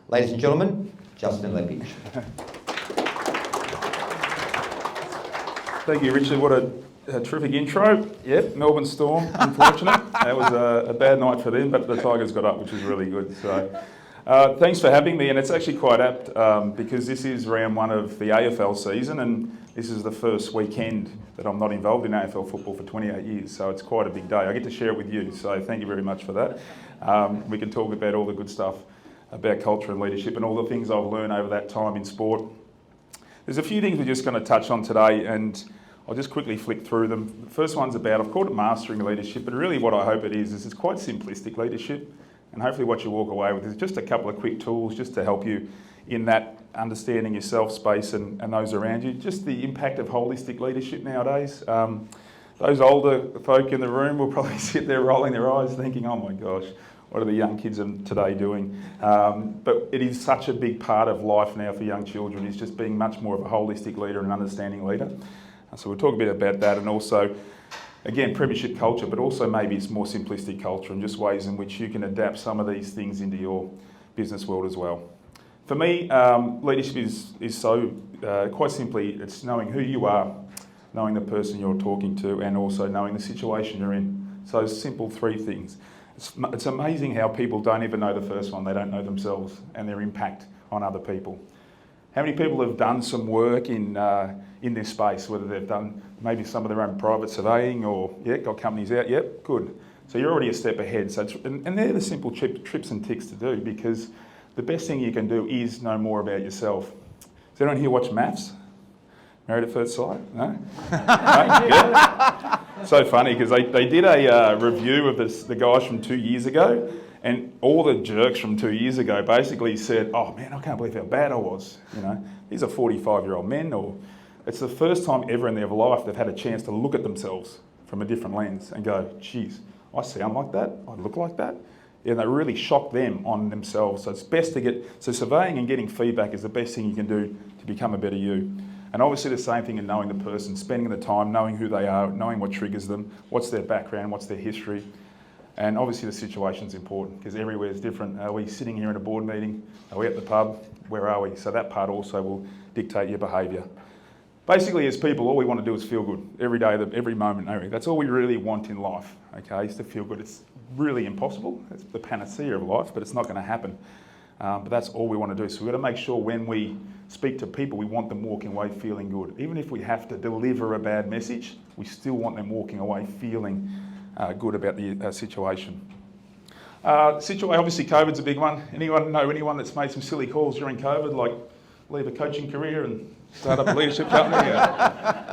Ladies and gentlemen, Justin Leppitsche. Thank you, Richard. What a terrific intro. Yep, Melbourne Storm, unfortunate. That was a bad night for them, but the Tigers got up, which was really good. So, thanks for having me, and it's actually quite apt because this is round one of the AFL season, and this is the first weekend that I'm not involved in AFL football for 28 years, so it's quite a big day. I get to share it with you, so thank you very much for that. We can talk about all the good stuff about culture and leadership and all the things I've learned over that time in sport. There's a few things we're just going to touch on today, and I'll just quickly flick through them. The first one's about, I've called it mastering leadership, but really what I hope it is it's quite simplistic leadership, and hopefully what you walk away with is just a couple of quick tools just to help you in that understanding yourself space and those around you. Just the impact of holistic leadership nowadays. Those older folk in the room will probably sit there rolling their eyes thinking, oh my gosh, what are the young kids today doing? But it is such a big part of life now for young children, is just being much more of a holistic leader and understanding leader. So we'll talk a bit about that, and also, again, premiership culture, but also maybe it's more simplistic culture and just ways in which you can adapt some of these things into your business world as well. For me, leadership is so, quite simply, it's knowing who you are, knowing the person you're talking to, and also knowing the situation you're in. So simple three things. It's amazing how people don't even know the first one. They don't know themselves and their impact on other people. How many people have done some work in this space, whether they've done maybe some of their own private surveying or, got companies out? Yep, good. So you're already a step ahead. So and they're the simple trips and ticks to do, because the best thing you can do is know more about yourself. Does anyone here watch Maths? Married at First Sight? No? No? Yeah. So funny, because they did a review of the guys from 2 years ago, and all the jerks from 2 years ago basically said, oh man, I can't believe how bad I was. You know, these are 45-year-old men, or it's the first time ever in their life they've had a chance to look at themselves from a different lens and go, geez, I sound like that, I look like that. And they really shock them on themselves. So it's best to so surveying and getting feedback is the best thing you can do to become a better you. And obviously the same thing in knowing the person, spending the time, knowing who they are, knowing what triggers them, what's their background, what's their history. And obviously the situation's important, because everywhere is different. Are we sitting here in a board meeting? Are we at the pub? Where are we? So that part also will dictate your behaviour. Basically, as people, all we want to do is feel good every day, every moment. That's all we really want in life, okay, is to feel good. It's really impossible. It's the panacea of life, but it's not going to happen. But that's all we want to do. So we've got to make sure when we speak to people, we want them walking away feeling good. Even if we have to deliver a bad message, we still want them walking away feeling good about the situation. Obviously COVID's a big one. Anyone know anyone that's made some silly calls during COVID, like leave a coaching career and start up a leadership company?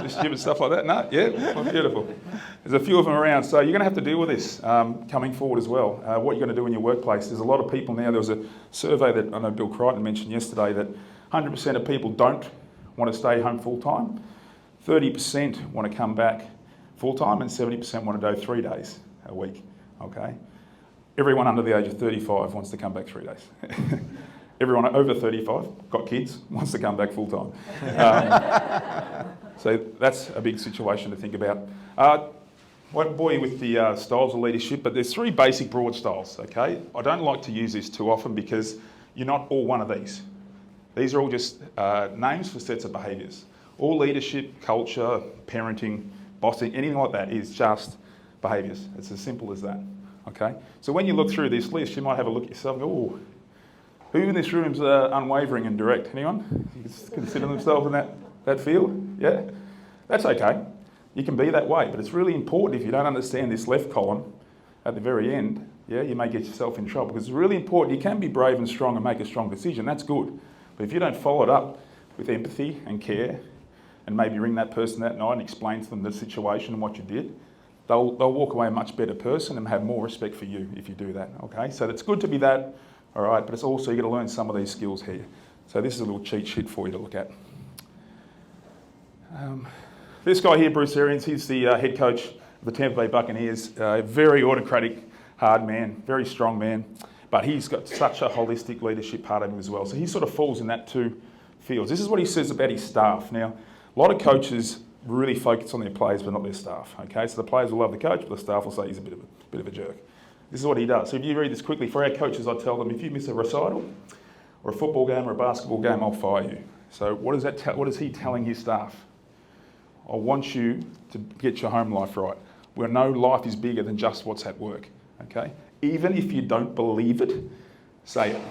Just stupid stuff like that? No? Yeah? Well, beautiful. There's a few of them around, so you're going to have to deal with this coming forward as well. What you're going to do in your workplace. There's a lot of people now. There was a survey that I know Bill Crichton mentioned yesterday that 100% of people don't want to stay home full-time. 30% want to come back full-time, and 70% want to go 3 days a week, okay? Everyone under the age of 35 wants to come back 3 days. Everyone over 35, got kids, wants to come back full-time. So that's a big situation to think about. Won't bore you with the styles of leadership, but there's three basic broad styles, okay? I don't like to use this too often because you're not all one of these. These are all just names for sets of behaviours. All leadership, culture, parenting, bossing, anything like that is just behaviours. It's as simple as that, okay? So when you look through this list, you might have a look at yourself and go, oh, who in this room is unwavering and direct? Anyone? You consider themselves in that field? Yeah? That's okay. You can be that way, but it's really important if you don't understand this left column at the very end, you may get yourself in trouble, because it's really important. You can be brave and strong and make a strong decision, that's good. But if you don't follow it up with empathy and care, and maybe ring that person that night and explain to them the situation and what you did, they'll walk away a much better person and have more respect for you if you do that, okay? So it's good to be that, all right, but it's also, you've got to learn some of these skills here. So this is a little cheat sheet for you to look at. This guy here, Bruce Arians, he's the head coach of the Tampa Bay Buccaneers. Very autocratic, hard man, very strong man, but he's got such a holistic leadership part of him as well. So he sort of falls in that two fields. This is what he says about his staff. Now, a lot of coaches really focus on their players but not their staff, okay? So the players will love the coach, but the staff will say he's a bit of a jerk. This is what he does. So if you read this quickly, for our coaches, I tell them, if you miss a recital, or a football game or a basketball game, I'll fire you. So what is he telling his staff? I want you to get your home life right. We know life is bigger than just what's at work, okay? Even if you don't believe it, say it,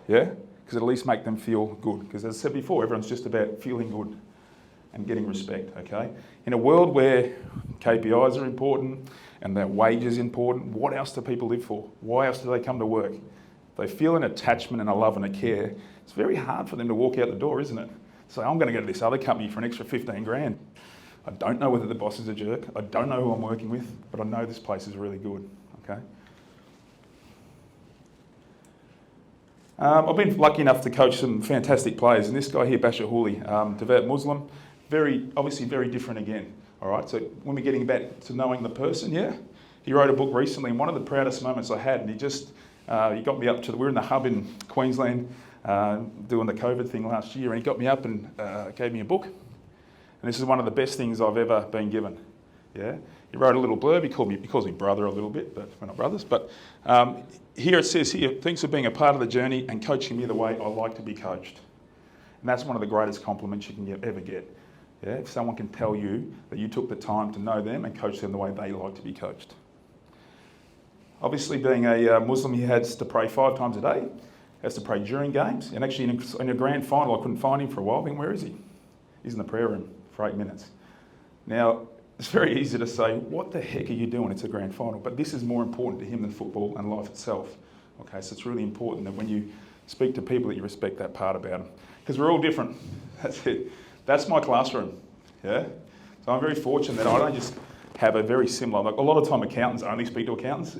yeah? Because it'll at least make them feel good. Because as I said before, everyone's just about feeling good and getting respect, okay? In a world where KPIs are important and their wages important, what else do people live for? Why else do they come to work? They feel an attachment and a love and a care. It's very hard for them to walk out the door, isn't it? Say, I'm going to go to this other company for an extra 15 grand. I don't know whether the boss is a jerk. I don't know who I'm working with, but I know this place is really good, okay? I've been lucky enough to coach some fantastic players, and this guy here, Bashir Hooli, devout Muslim, obviously very different again, all right? So when we're getting back to knowing the person, yeah? He wrote a book recently, and one of the proudest moments I had, and he got me up to, we were in the hub in Queensland doing the COVID thing last year, and he got me up and gave me a book. And this is one of the best things I've ever been given, yeah? He wrote a little blurb, he calls me brother a little bit, but we're not brothers, but here it says here, thanks for being a part of the journey and coaching me the way I like to be coached. And that's one of the greatest compliments you can ever get. Yeah? If someone can tell you that you took the time to know them and coach them the way they like to be coached. Obviously, being a Muslim, he has to pray 5 times a day, has to pray during games, and actually in a grand final, I couldn't find him for a while. I think, where is he? He's in the prayer room for 8 minutes. Now, it's very easy to say, what the heck are you doing? It's a grand final. But this is more important to him than football and life itself. Okay, so it's really important that when you speak to people that you respect that part about them. Because we're all different. That's it. That's my classroom. Yeah? So I'm very fortunate that I don't just have a very similar, like a lot of time accountants only speak to accountants.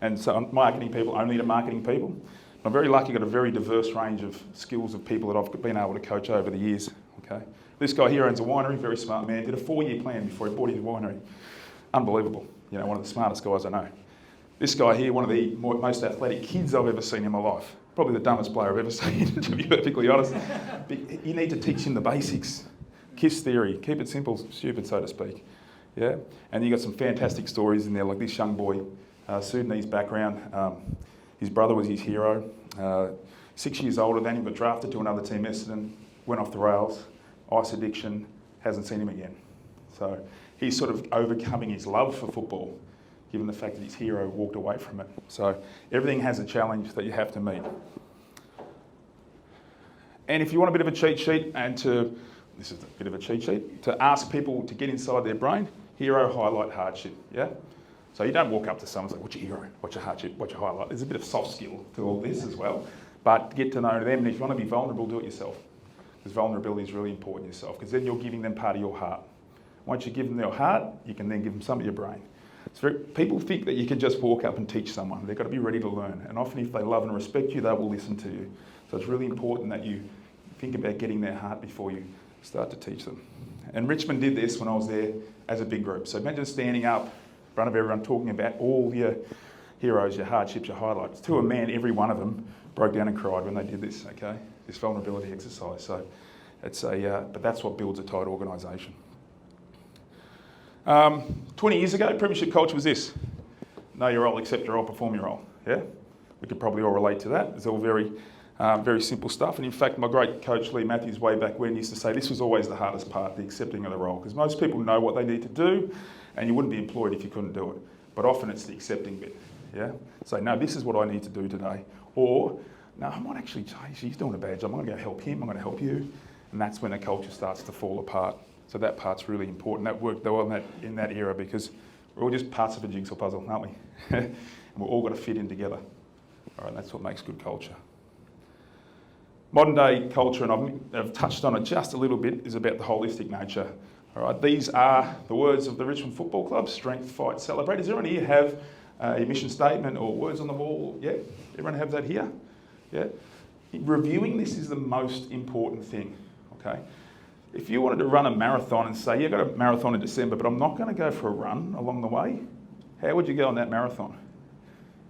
And so marketing people only to marketing people. I'm very lucky, got a very diverse range of skills of people that I've been able to coach over the years. Okay. This guy here owns a winery, very smart man, did a 4-year plan before he bought his winery. Unbelievable, you know, one of the smartest guys I know. This guy here, one of the most athletic kids I've ever seen in my life. Probably the dumbest player I've ever seen, to be perfectly honest. But you need to teach him the basics. KISS theory, keep it simple, stupid, so to speak. Yeah, and you got some fantastic stories in there, like this young boy, Sudanese background. His brother was his hero. 6 years older than him, got drafted to another team, Essendon, went off the rails. Ice addiction, hasn't seen him again. So he's sort of overcoming his love for football, given the fact that his hero walked away from it. So everything has a challenge that you have to meet. And if you want a bit of a cheat sheet, this is a bit of a cheat sheet, to ask people to get inside their brain, hero, highlight, hardship, yeah? So you don't walk up to someone and say, what's your hero, what's your hardship, what's your highlight? There's a bit of soft skill to all this as well, but get to know them, and if you want to be vulnerable, do it yourself. Because vulnerability is really important yourself, because then you're giving them part of your heart. Once you give them your heart, you can then give them some of your brain. People think that you can just walk up and teach someone. They've got to be ready to learn. And often if they love and respect you, they will listen to you. So it's really important that you think about getting their heart before you start to teach them. And Richmond did this when I was there as a big group. So imagine standing up in front of everyone talking about all your heroes, your hardships, your highlights. To a man, every one of them broke down and cried when they did this, okay? This vulnerability exercise. So it's but that's what builds a tight organisation. 20 years ago, premiership culture was this: know your role, accept your role, perform your role. Yeah, we could probably all relate to that. It's all very, very simple stuff. And in fact, my great coach Lee Matthews, way back when, used to say this was always the hardest part, the accepting of the role, because most people know what they need to do, and you wouldn't be employed if you couldn't do it. But often it's the accepting bit. Yeah, say no, this is what I need to do today, or no, I might actually change. He's doing a bad job. I'm going to go help him. I'm going to help you, and that's when the culture starts to fall apart. So that part's really important. That worked well in that era, because we're all just parts of a jigsaw puzzle, aren't we? And we're all got to fit in together. All right, that's what makes good culture. Modern day culture, and I've touched on it just a little bit, is about the holistic nature. All right, these are the words of the Richmond Football Club: strength, fight, celebrate. Does everyone here have a mission statement or words on the wall? Yeah, everyone have that here? Yeah. Reviewing this is the most important thing, okay? If you wanted to run a marathon and say, you've got a marathon in December, but I'm not going to go for a run along the way, how would you go on that marathon?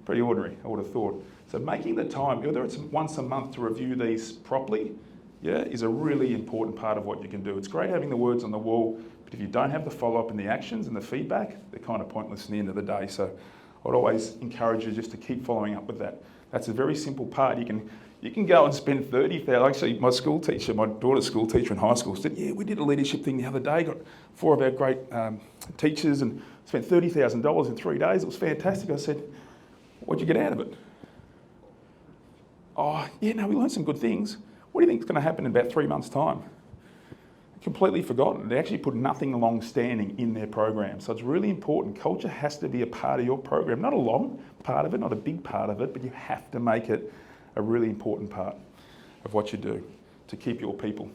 Pretty ordinary, I would have thought. So making the time, whether it's once a month to review these properly, yeah, is a really important part of what you can do. It's great having the words on the wall, but if you don't have the follow-up and the actions and the feedback, they're kind of pointless in the end of the day. So I'd always encourage you just to keep following up with that. That's a very simple part. You You can go and spend 30,000. Actually, my school teacher, my daughter's school teacher in high school, said, yeah, we did a leadership thing the other day, got 4 of our great teachers and spent $30,000 in 3 days. It was fantastic. I said, what'd you get out of it? Oh, yeah, no, we learned some good things. What do you think is going to happen in about 3 months' time? Completely forgotten. They actually put nothing long-standing in their program. So it's really important. Culture has to be a part of your program. Not a long part of it, not a big part of it, but you have to make it a really important part of what you do to keep your people.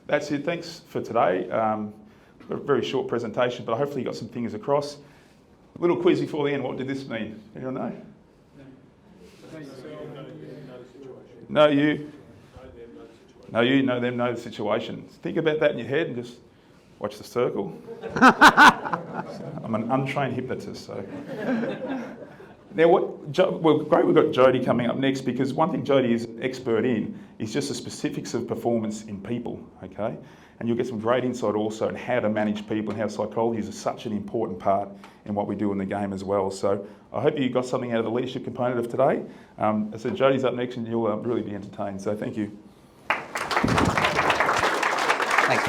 That's it. Thanks for today. A very short presentation, but hopefully you got some things across. A little quiz before the end. What did this mean? Anyone know? No, you. No, you, know them, know the situation. Think about that in your head and just watch the circle. I'm an untrained hypnotist, so. Now, great we've got Jody coming up next, because one thing Jody is an expert in is just the specifics of performance in people, okay? And you'll get some great insight also on how to manage people and how psychology is such an important part in what we do in the game as well. So I hope you got something out of the leadership component of today. As I said, Jody's up next and you'll really be entertained, so thank you.